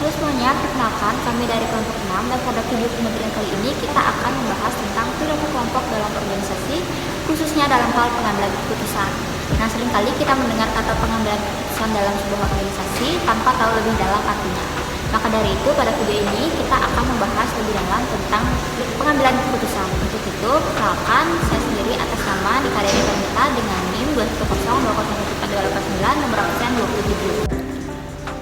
Halo semuanya, perkenalkan kami dari kelompok 6 dan pada video pembelajaran kali ini kita akan membahas tentang perilaku kelompok dalam organisasi, khususnya dalam hal pengambilan keputusan. Nah, seringkali kita mendengar kata pengambilan keputusan dalam sebuah organisasi tanpa tahu lebih dalam artinya. Maka dari itu, pada video ini kita akan membahas lebih dalam tentang pengambilan keputusan. Untuk itu, perkenalkan saya sendiri atas nama Dikaryani Pramita dengan NIM 210204289 nomor absen 27.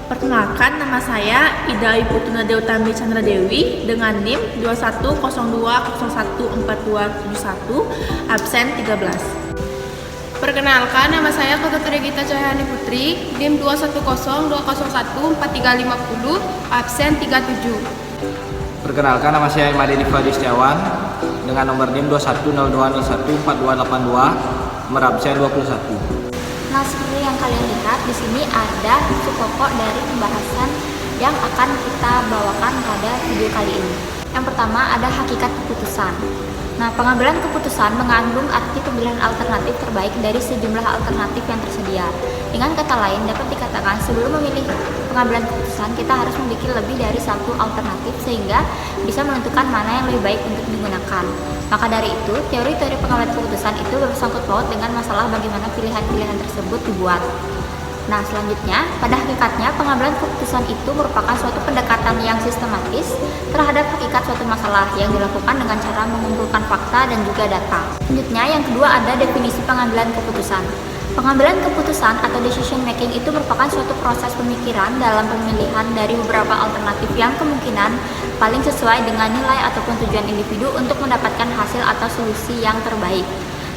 Perkenalkan, nama saya Ida Iputu Nadia Utami Chandra Dewi dengan NIM 2102014271 absen 13. Perkenalkan, nama saya Kota Regita Cahyani Putri, NIM 2102014350 absen 37. Perkenalkan, nama saya Imadi Fadi Setiawan dengan nomor NIM 2102014282 nomor absen 21. Nah, seperti yang kalian lihat di sini ada isu pokok dari pembahasan yang akan kita bawakan pada video kali ini. Yang pertama ada hakikat keputusan. Nah, pengambilan keputusan mengandung arti pemilihan alternatif terbaik dari sejumlah alternatif yang tersedia. Dengan kata lain, dapat dikatakan sebelum memilih pengambilan keputusan, kita harus memiliki lebih dari satu alternatif sehingga bisa menentukan mana yang lebih baik untuk digunakan. Maka dari itu, teori-teori pengambilan keputusan itu bersangkut paut dengan masalah bagaimana pilihan-pilihan tersebut dibuat. Nah, selanjutnya, pada hakikatnya pengambilan keputusan itu merupakan suatu pendekatan yang sistematis terhadap hakikat suatu masalah yang dilakukan dengan cara mengumpulkan fakta dan juga data. Selanjutnya, yang kedua ada definisi pengambilan keputusan. Pengambilan keputusan atau decision making itu merupakan suatu proses pemikiran dalam pemilihan dari beberapa alternatif yang kemungkinan paling sesuai dengan nilai ataupun tujuan individu untuk mendapatkan hasil atau solusi yang terbaik.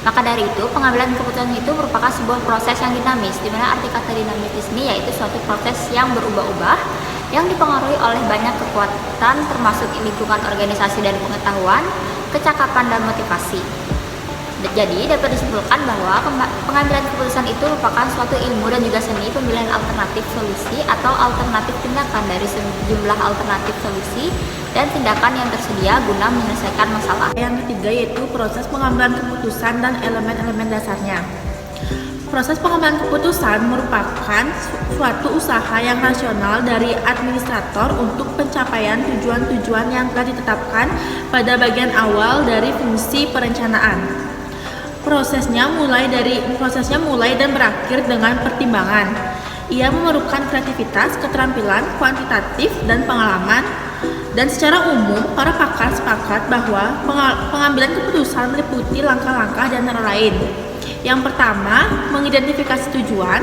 Maka dari itu, pengambilan keputusan itu merupakan sebuah proses yang dinamis, di mana arti kata dinamis di sini yaitu suatu proses yang berubah-ubah yang dipengaruhi oleh banyak kekuatan termasuk lingkungan organisasi dan pengetahuan, kecakapan dan motivasi. Jadi dapat disimpulkan bahwa pengambilan keputusan itu merupakan suatu ilmu dan juga seni pemilihan alternatif solusi atau alternatif tindakan dari sejumlah alternatif solusi dan tindakan yang tersedia guna menyelesaikan masalah. Yang ketiga yaitu proses pengambilan keputusan dan elemen-elemen dasarnya. Proses pengambilan keputusan merupakan suatu usaha yang rasional dari administrator untuk pencapaian tujuan-tujuan yang telah ditetapkan pada bagian awal dari fungsi perencanaan. Prosesnya mulai dan berakhir dengan pertimbangan. Ia memerlukan kreativitas, keterampilan, kuantitatif, dan pengalaman. Dan secara umum, para pakar sepakat bahwa pengambilan keputusan meliputi langkah-langkah dan antara lain. Yang pertama, mengidentifikasi tujuan.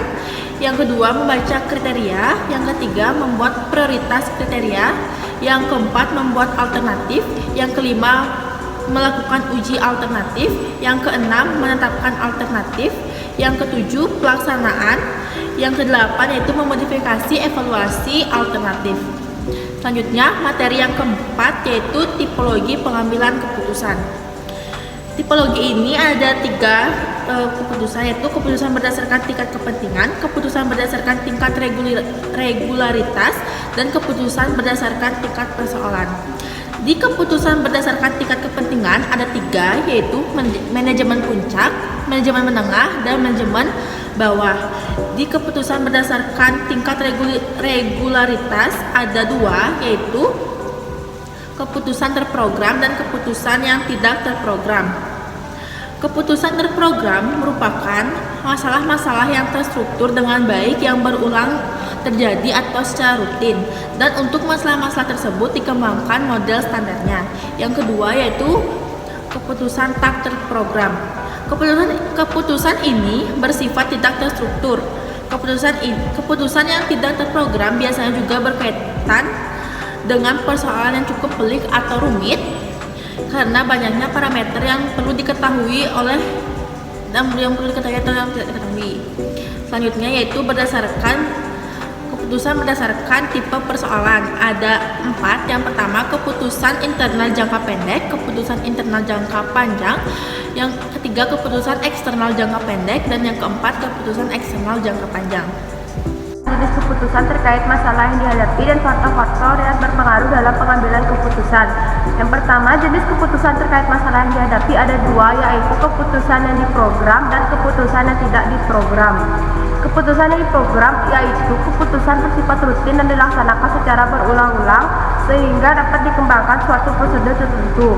Yang kedua, membaca kriteria. Yang ketiga, membuat prioritas kriteria. Yang keempat, membuat alternatif. Yang kelima, melakukan uji alternatif. Yang keenam, menetapkan alternatif. Yang ketujuh, pelaksanaan. Yang kedelapan yaitu memodifikasi evaluasi alternatif. Selanjutnya, materi yang keempat yaitu tipologi pengambilan keputusan. Tipologi ini ada tiga keputusan, yaitu keputusan berdasarkan tingkat kepentingan, keputusan berdasarkan tingkat regularitas, dan keputusan berdasarkan tingkat persoalan. Di keputusan berdasarkan tingkat kepentingan ada tiga, yaitu manajemen puncak, manajemen menengah, dan manajemen bawah. Di keputusan berdasarkan tingkat regularitas ada dua, yaitu keputusan terprogram dan keputusan yang tidak terprogram. Keputusan terprogram merupakan masalah-masalah yang terstruktur dengan baik yang berulang terjadi atau secara rutin, dan untuk masalah-masalah tersebut dikembangkan model standarnya. Yang kedua yaitu keputusan tak terprogram. Keputusan ini bersifat tidak terstruktur. Keputusan yang tidak terprogram biasanya juga berkaitan dengan persoalan yang cukup pelik atau rumit karena banyaknya parameter yang perlu diketahui atau yang tidak diketahui. Selanjutnya yaitu keputusan berdasarkan tipe persoalan. Ada 4. Yang pertama, keputusan internal jangka pendek, keputusan internal jangka panjang. Yang ketiga, keputusan eksternal jangka pendek, dan yang keempat, keputusan eksternal jangka panjang. Jenis keputusan terkait masalah yang dihadapi dan faktor-faktor yang berpengaruh dalam pengambilan keputusan. Yang pertama, jenis keputusan terkait masalah yang dihadapi ada dua, yaitu keputusan yang diprogram dan keputusan yang tidak diprogram. Keputusan yang diprogram yaitu keputusan bersifat rutin dan dilaksanakan secara berulang-ulang sehingga dapat dikembangkan suatu prosedur tertentu.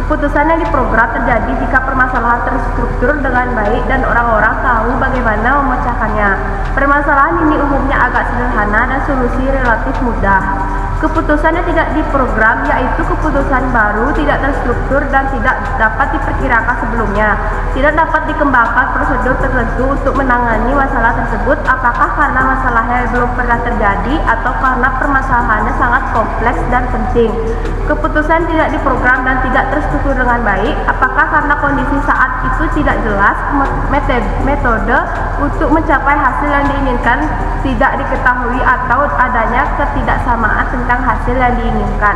Keputusan yang diprogram terjadi jika permasalahan terstruktur dengan baik dan orang-orang tahu bagaimana memecahkannya. Permasalahan ini umumnya agak sederhana dan solusi relatif mudah. Keputusan yang tidak diprogram yaitu keputusan baru, tidak terstruktur dan tidak dapat diperkirakan sebelumnya. Tidak dapat dikembangkan prosedur tertentu untuk menangani masalah tersebut, apakah karena masalahnya belum pernah terjadi atau karena permasalahannya sangat kompleks dan penting. Keputusan tidak diprogram dan tidak terstruktur dengan baik, apakah karena kondisi saat itu tidak jelas, metode untuk mencapai hasil yang diinginkan tidak diketahui atau adanya ketidaksamaan tentang hasil yang diinginkan.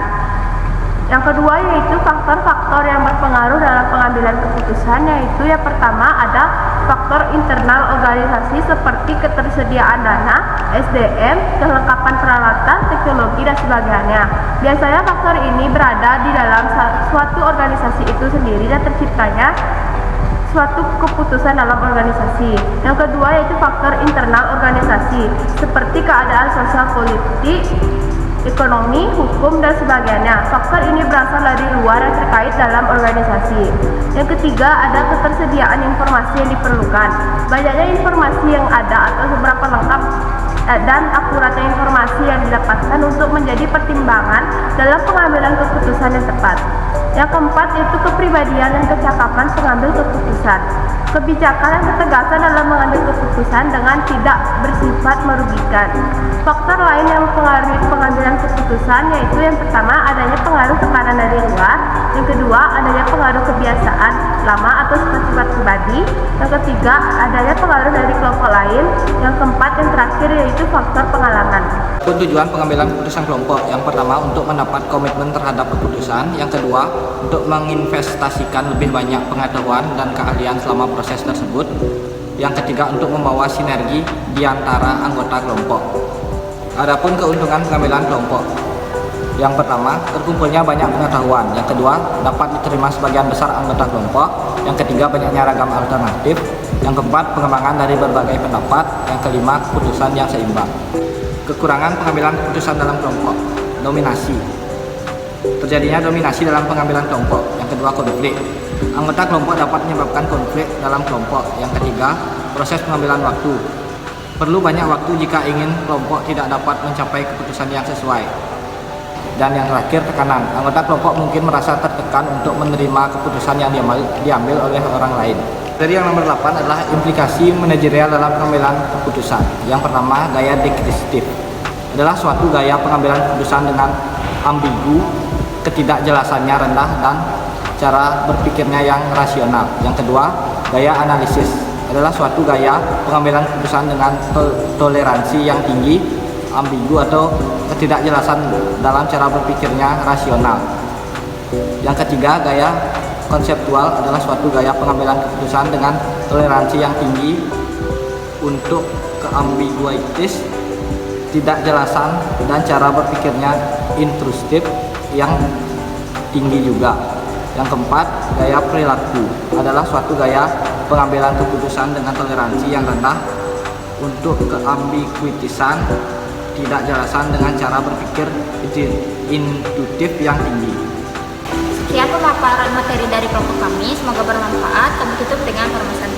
Yang kedua yaitu faktor-faktor yang berpengaruh dalam pengambilan keputusan, yaitu yang pertama ada faktor internal organisasi seperti ketersediaan dana, SDM, kelengkapan peralatan, teknologi dan sebagainya. Biasanya faktor ini berada di dalam suatu organisasi itu sendiri dan terciptanya suatu keputusan dalam organisasi. Yang kedua yaitu faktor internal organisasi seperti keadaan sosial politik, ekonomi, hukum, dan sebagainya. Faktor ini berasal dari luar yang terkait dalam organisasi. Yang ketiga ada ketersediaan informasi yang diperlukan. Banyaknya informasi yang ada atau seberapa lengkap dan akuratnya informasi yang didapatkan untuk menjadi pertimbangan dalam pengambilan keputusan yang tepat. Yang keempat yaitu kepribadian dan kecakapan pengambil keputusan. Kebijakan dan ketegasan dalam mengambil keputusan dengan tidak bersifat merugikan. Faktor lain yang mempengaruhi pengambilan keputusan yaitu yang pertama adanya pengaruh tekanan dari luar, yang kedua adanya pengaruh kebiasaan lama atau sifat-sifat pribadi, yang ketiga adanya pengaruh dari kelompok lain, yang keempat yang terakhir yaitu faktor pengalaman. Tujuan pengambilan keputusan kelompok, yang pertama untuk mendapat komitmen terhadap keputusan, yang kedua untuk menginvestasikan lebih banyak pengetahuan dan keahlian selama proses tersebut, yang ketiga untuk membawa sinergi di antara anggota kelompok. Adapun keuntungan pengambilan kelompok, yang pertama terkumpulnya banyak pengetahuan, yang kedua dapat diterima sebagian besar anggota kelompok, yang ketiga banyaknya ragam alternatif, yang keempat pengembangan dari berbagai pendapat, yang kelima keputusan yang seimbang. Kekurangan pengambilan keputusan dalam kelompok, dominasi. Terjadinya dominasi dalam pengambilan kelompok. Yang kedua konflik. Anggota kelompok dapat menyebabkan konflik dalam kelompok. Yang ketiga proses pengambilan waktu. Perlu banyak waktu jika ingin kelompok tidak dapat mencapai keputusan yang sesuai. Dan yang terakhir tekanan. Anggota kelompok mungkin merasa tertekan untuk menerima keputusan yang diambil oleh orang lain. Jadi yang nomor 8 adalah implikasi manajerial dalam pengambilan keputusan. Yang pertama, gaya dekristif. Adalah suatu gaya pengambilan keputusan dengan ambigu, ketidakjelasannya rendah, dan cara berpikirnya yang rasional. Yang kedua, gaya analisis. Adalah suatu gaya pengambilan keputusan dengan toleransi yang tinggi, ambigu atau ketidakjelasan dalam cara berpikirnya rasional. Yang ketiga, gaya konseptual adalah suatu gaya pengambilan keputusan dengan toleransi yang tinggi untuk keambiguitas, tidak jelasan, dan cara berpikirnya intrusif yang tinggi juga. Yang keempat, gaya perilaku adalah suatu gaya pengambilan keputusan dengan toleransi yang rendah untuk keambiguitasan, tidak jelasan, dengan cara berpikir intuitif yang tinggi. Sekian pemaparan materi dari kelompok kami, semoga bermanfaat. Kami tutup dengan pembahasan